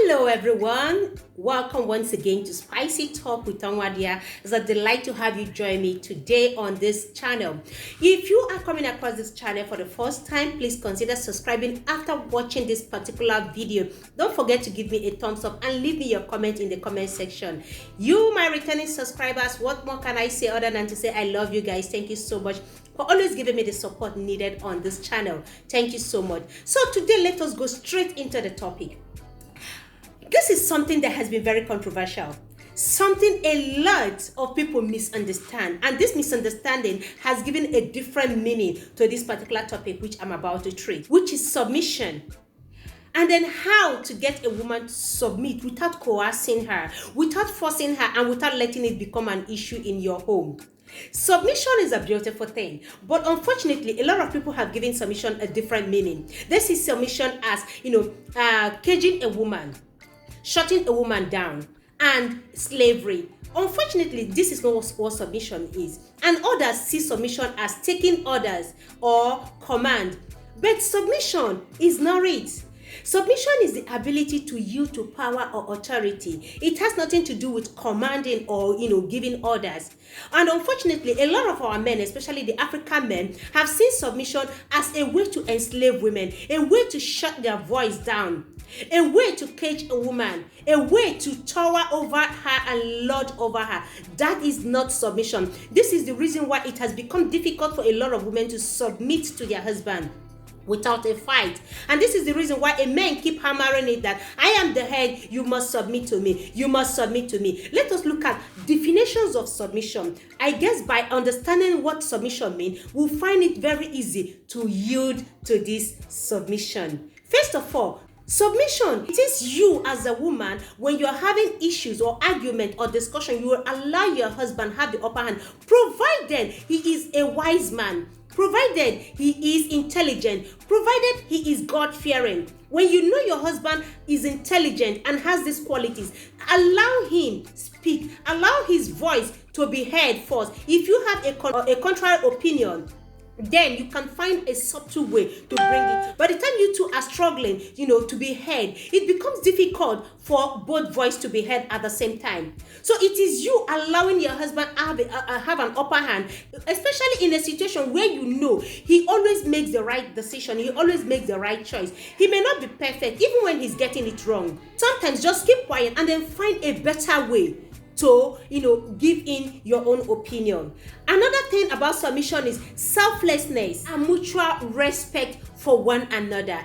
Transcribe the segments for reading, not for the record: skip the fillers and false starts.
Hello everyone, welcome once again to Spicy Talk with Onwadia. It's a delight to have you join me today on this channel. If you are coming across this channel for the first time, please consider subscribing after watching this particular video. Don't forget to give me a thumbs up and leave me your comment in the comment section. You, my returning subscribers, what more can I say other than to say I love you guys. Thank you so much for always giving me the support needed on this channel. Thank you so much. So today, let us go straight into the topic. This is something that has been very controversial, something a lot of people misunderstand, and this misunderstanding has given a different meaning to this particular topic which I'm about to treat, which is submission. And then how to get a woman to submit without coercing her, without forcing her, and without letting it become an issue in your home. Submission is a beautiful thing, but unfortunately, a lot of people have given submission a different meaning. They see submission as, caging a woman, shutting a woman down, and slavery. Unfortunately, this is not what submission is. And others see submission as taking orders or command. But submission is not it. Submission is the ability to yield to power or authority. It has nothing to do with commanding or giving orders. And unfortunately, a lot of our men, especially the African men, have seen submission as a way to enslave women, a way to shut their voice down, a way to cage a woman, a way to tower over her and lord over her. That is not submission. This is the reason why it has become difficult for a lot of women to submit to their husband without a fight. And this is the reason why a man keep hammering it that I am the head, you must submit to me, you must submit to me. Let us look at definitions of submission. I guess by understanding what submission means, we'll find it very easy to yield to this submission. First of all, submission, it is you as a woman, when you're having issues or argument or discussion, you will allow your husband have the upper hand, provided he is a wise man, provided he is intelligent, provided he is God-fearing. When you know your husband is intelligent and has these qualities, allow him speak, allow his voice to be heard first. If you have a contrary opinion, then you can find a subtle way to bring it. By the time you two are struggling, to be heard, it becomes difficult for both voices to be heard at the same time. So it is you allowing your husband have an upper hand, especially in a situation where he always makes the right decision, he always makes the right choice. He may not be perfect, even when he's getting it wrong. Sometimes just keep quiet and then find a better way to give in your own opinion. Another thing about submission is selflessness and mutual respect for one another.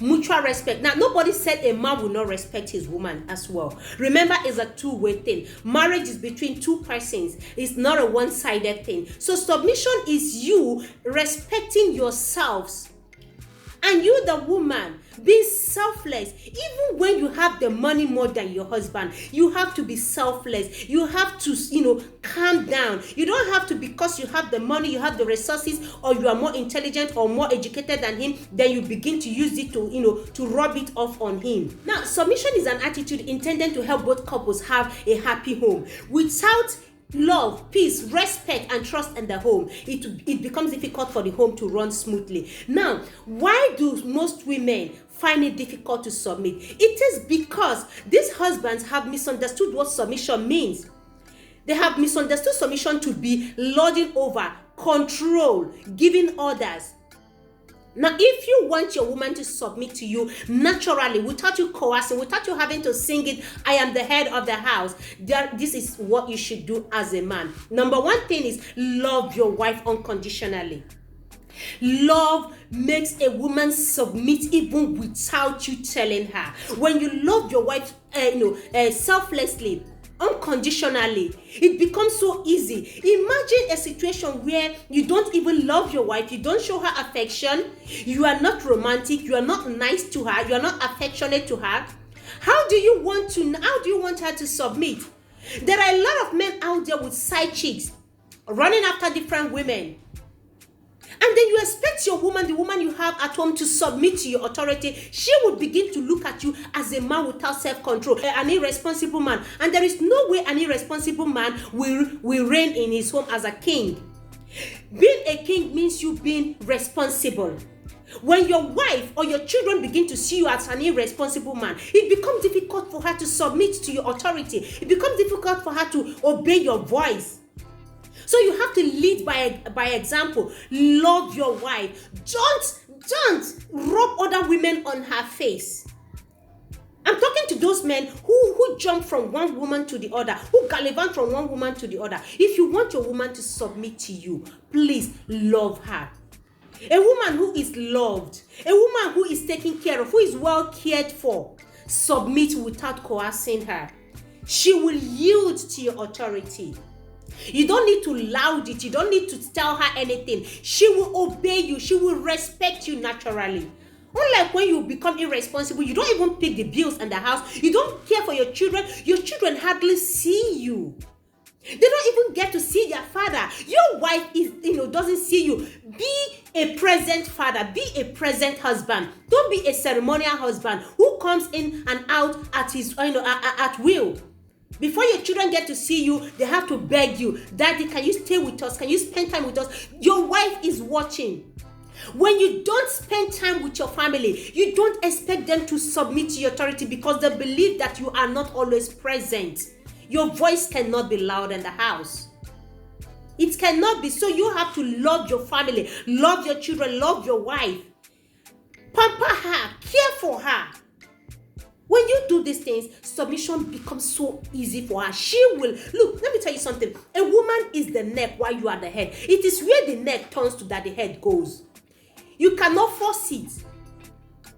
Mutual respect. Now, nobody said a man will not respect his woman as well. Remember, it's a two-way thing. Marriage is between two persons. It's not a one-sided thing. So submission is you respecting yourselves, and you, the woman, being selfless. Even when you have the money more than your husband, you have to be selfless. You have to, calm down. You don't have to, because you have the money, you have the resources, or you are more intelligent or more educated than him, then you begin to use it to rub it off on him. Now, submission is an attitude intended to help both couples have a happy home. Without love, peace, respect, and trust in the home, it becomes difficult for the home to run smoothly. Now, why do most women find it difficult to submit? It is because these husbands have misunderstood what submission means. They have misunderstood submission to be lording over, control, giving orders. Now, if you want your woman to submit to you naturally, without you coercing, without you having to sing it, I am the head of the house, this is what you should do as a man. Number one thing is love your wife unconditionally. Love makes a woman submit even without you telling her. When you love your wife, selflessly, unconditionally, it becomes so easy. Imagine a situation where you don't even love your wife, you don't show her affection, you are not romantic, you are not nice to her, you are not affectionate to her. How do you want her to submit? There are a lot of men out there with side chicks running after different women. And then you expect your woman, the woman you have at home, to submit to your authority. She would begin to look at you as a man without self-control, an irresponsible man. And there is no way an irresponsible man will reign in his home as a king. Being a king means you being responsible. When your wife or your children begin to see you as an irresponsible man, it becomes difficult for her to submit to your authority. It becomes difficult for her to obey your voice. So you have to lead by example. Love your wife. Don't rub other women on her face. I'm talking to those men who jump from one woman to the other, who gallivant from one woman to the other. If you want your woman to submit to you, please love her. A woman who is loved, a woman who is taken care of, who is well cared for, submit without coercing her. She will yield to your authority. You don't need to loud it. You don't need to tell her anything. She will obey you. She will respect you naturally. Unlike when you become irresponsible, you don't even pay the bills in the house. You don't care for your children. Your children hardly see you. They don't even get to see their father. Your wife doesn't see you. Be a present father. Be a present husband. Don't be a ceremonial husband who comes in and out at his at will. Before your children get to see you, they have to beg you, Daddy, can you stay with us? Can you spend time with us? Your wife is watching. When you don't spend time with your family, you don't expect them to submit to your authority because they believe that you are not always present. Your voice cannot be loud in the house. It cannot be. So you have to love your family, love your children, love your wife. Pamper her, care for her. When you do these things, submission becomes so easy for her. She will, look, let me tell you something. A woman is the neck while you are the head. It is where the neck turns to that the head goes. You cannot force it.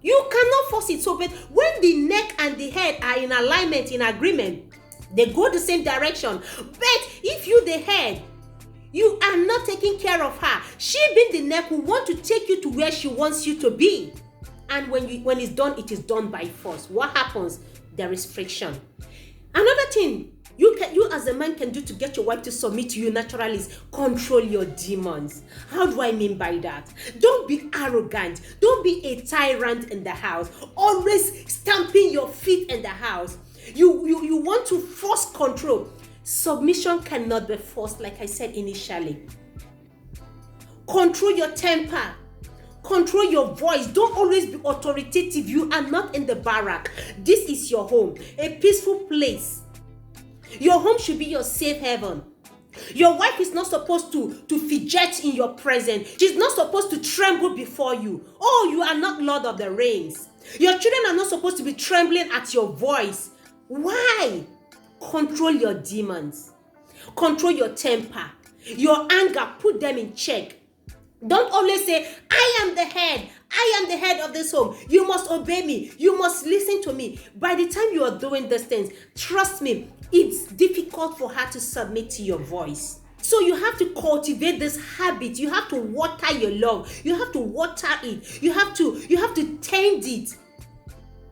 You cannot force it. So, but when the neck and the head are in alignment, in agreement, they go the same direction. But if you the head, you are not taking care of her, she being the neck will want to take you to where she wants you to be. And when it's done, it is done by force. What happens? There is friction. Another thing you as a man can do to get your wife to submit to you naturally is control your demons. How do I mean by that? Don't be arrogant. Don't be a tyrant in the house. Always stamping your feet in the house. You want to force control. Submission cannot be forced, like I said initially. Control your temper. Control your voice. Don't always be authoritative. You are not in the barrack. This is your home, a peaceful place. Your home should be your safe haven. Your wife is not supposed to fidget in your presence. She's not supposed to tremble before you. Oh, you are not Lord of the Rings. Your children are not supposed to be trembling at your voice. Why? Control your demons. Control your temper. Your anger, put them in check. Don't always say, I am the head. I am the head of this home. You must obey me. You must listen to me. By the time you are doing these things, trust me, it's difficult for her to submit to your voice. So you have to cultivate this habit. You have to water your love. You have to water it. You have to tend it.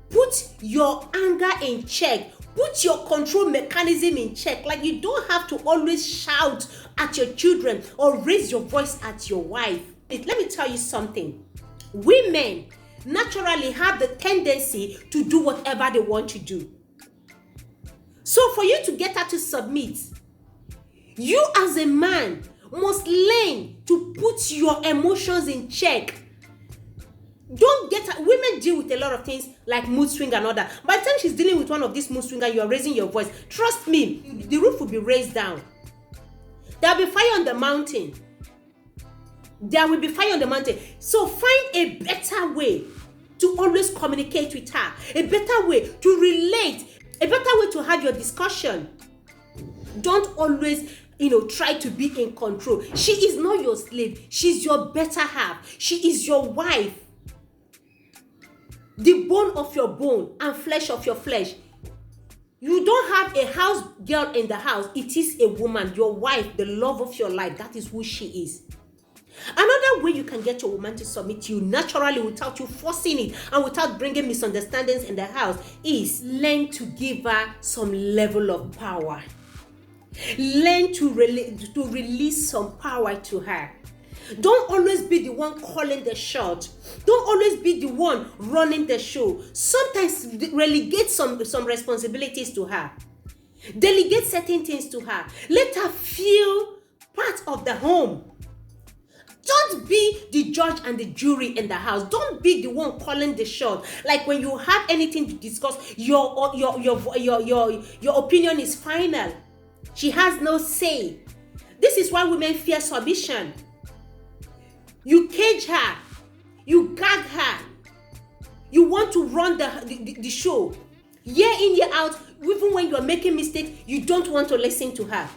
Put your anger in check. Put your control mechanism in check. Like, you don't have to always shout at your children or raise your voice at your wife. Let me tell you something. Women naturally have the tendency to do whatever they want to do. So for you to get her to submit, you as a man must learn to put your emotions in check. Don't get her. Women deal with a lot of things like mood swing and all that. By the time she's dealing with one of these mood swings and you are raising your voice, trust me, the roof will be raised down. There will be fire on the mountain. There will be fire on the mountain. So find a better way to always communicate with her, a better way to relate, a better way to have your discussion. Don't always try to be in control. She is not your slave. She's your better half. She is your wife. The bone of your bone and flesh of your flesh. You don't have a house girl in the house. It is a woman, your wife, the love of your life. That is who she is. Another way you can get your woman to submit to you naturally without you forcing it and without bringing misunderstandings in the house is learn to give her some level of power. Learn to release some power to her. Don't always be the one calling the shot. Don't always be the one running the show. Sometimes relegate some responsibilities to her. Delegate certain things to her. Let her feel part of the home. Don't be the judge and the jury in the house. Don't be the one calling the shot. Like when you have anything to discuss, your opinion is final. She has no say. This is why women fear submission. You cage her, you gag her, you want to run the show. Year in, year out, even when you're making mistakes, you don't want to listen to her.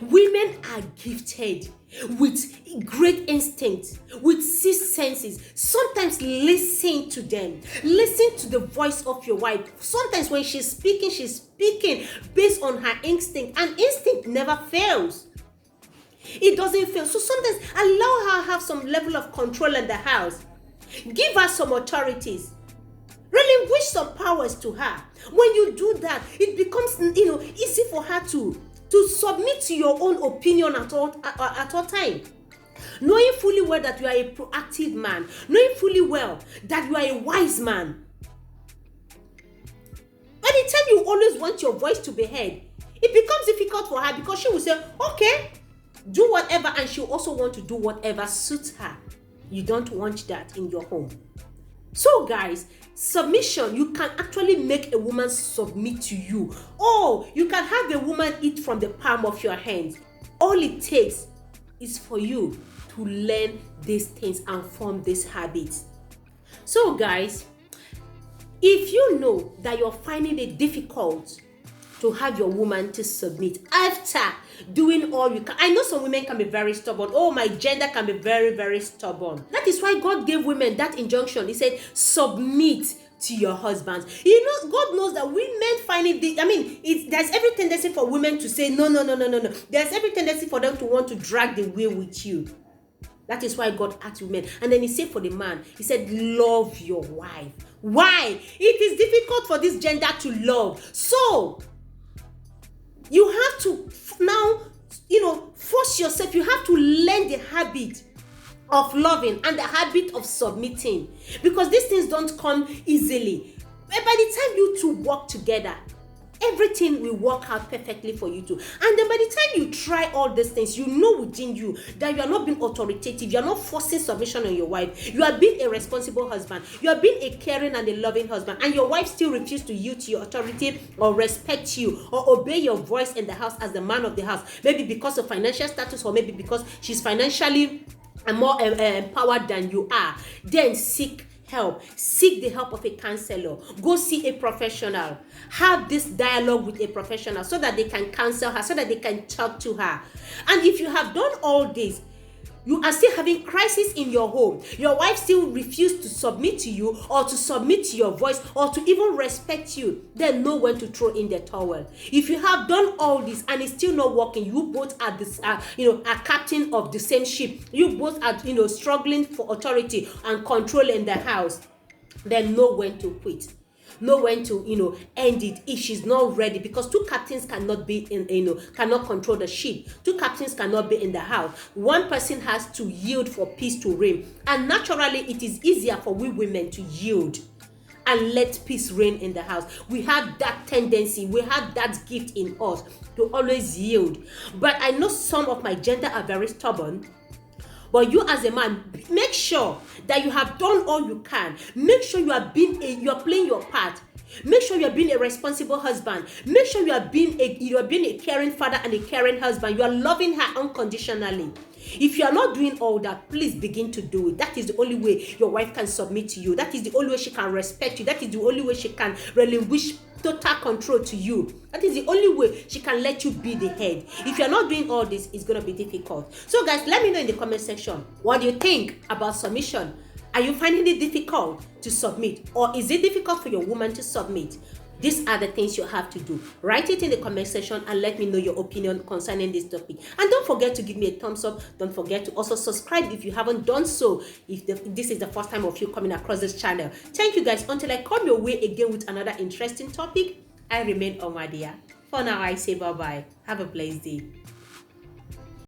Women are gifted with great instincts, with sixth senses. Sometimes listen to them. Listen to the voice of your wife. Sometimes when she's speaking based on her instinct, and instinct never fails. It doesn't fail. So sometimes allow her to have some level of control in the house. Give her some authorities. Relinquish some powers to her. When you do that, it becomes easy for her to submit to your own opinion at all time. Knowing fully well that you are a proactive man, knowing fully well that you are a wise man. By the time you always want your voice to be heard, it becomes difficult for her, because she will say, okay, do whatever, and she'll also want to do whatever suits her. You don't want that in your home. So guys, submission, you can actually make a woman submit to you. Or you can have a woman eat from the palm of your hand. All it takes is for you to learn these things and form these habits. So guys, if you know that you're finding it difficult to have your woman to submit after doing all you can. I know some women can be very stubborn. Oh, my gender can be very, very stubborn. That is why God gave women that injunction. He said, submit to your husbands. God knows that women find it, there's every tendency for women to say, no. There's every tendency for them to want to drag the wheel with you. That is why God asked women. And then he said for the man, he said, love your wife. Why? It is difficult for this gender to love. So, you have to now, force yourself. You have to learn the habit of loving and the habit of submitting, because these things don't come easily. But by the time you two work together, everything will work out perfectly for you two. And then by the time you try all these things, you know within you that you are not being authoritative. You are not forcing submission on your wife. You are being a responsible husband. You are being a caring and a loving husband. And your wife still refuses to yield to your authority or respect you or obey your voice in the house as the man of the house. Maybe because of financial status, or maybe because she's financially more empowered than you are. Then seek help. Seek the help of a counselor. Go see a professional. Have this dialogue with a professional so that they can counsel her, so that they can talk to her. And if you have done all this, you are still having crisis in your home, your wife still refuses to submit to you, or to submit to your voice, or to even respect you, then know when to throw in the towel. If you have done all this and it's still not working, you both are this, are captain of the same ship. You both are, struggling for authority and control in the house. Then know when to quit. Know when to end it if she's not ready, because two captains cannot be cannot control the ship. Two captains cannot be in the house. One person has to yield for peace to reign, and naturally it is easier for we women to yield and let peace reign in the house. We have that tendency, we have that gift in us to always yield. But I know some of my gender are very stubborn. But you as a man, make sure that you have done all you can. Make sure you are playing your part. Make sure you are being a responsible husband. Make sure you are being a caring father and a caring husband. You are loving her unconditionally. If you are not doing all that, please begin to do it. That is the only way your wife can submit to you. That is the only way she can respect you. That is the only way she can relinquish total control to you. That is the only way she can let you be the head. If you're not doing all this, it's going to be difficult. So guys, let me know in the comment section, what do you think about submission? Are you finding it difficult to submit, or is it difficult for your woman to submit? These are the things you have to do. Write it in the comment section and let me know your opinion concerning this topic. And don't forget to give me a thumbs up. Don't forget to also subscribe if you haven't done so, if this is the first time of you coming across this channel. Thank you guys. Until I come your way again with another interesting topic, I remain Omadia. For now, I say bye-bye. Have a blessed day.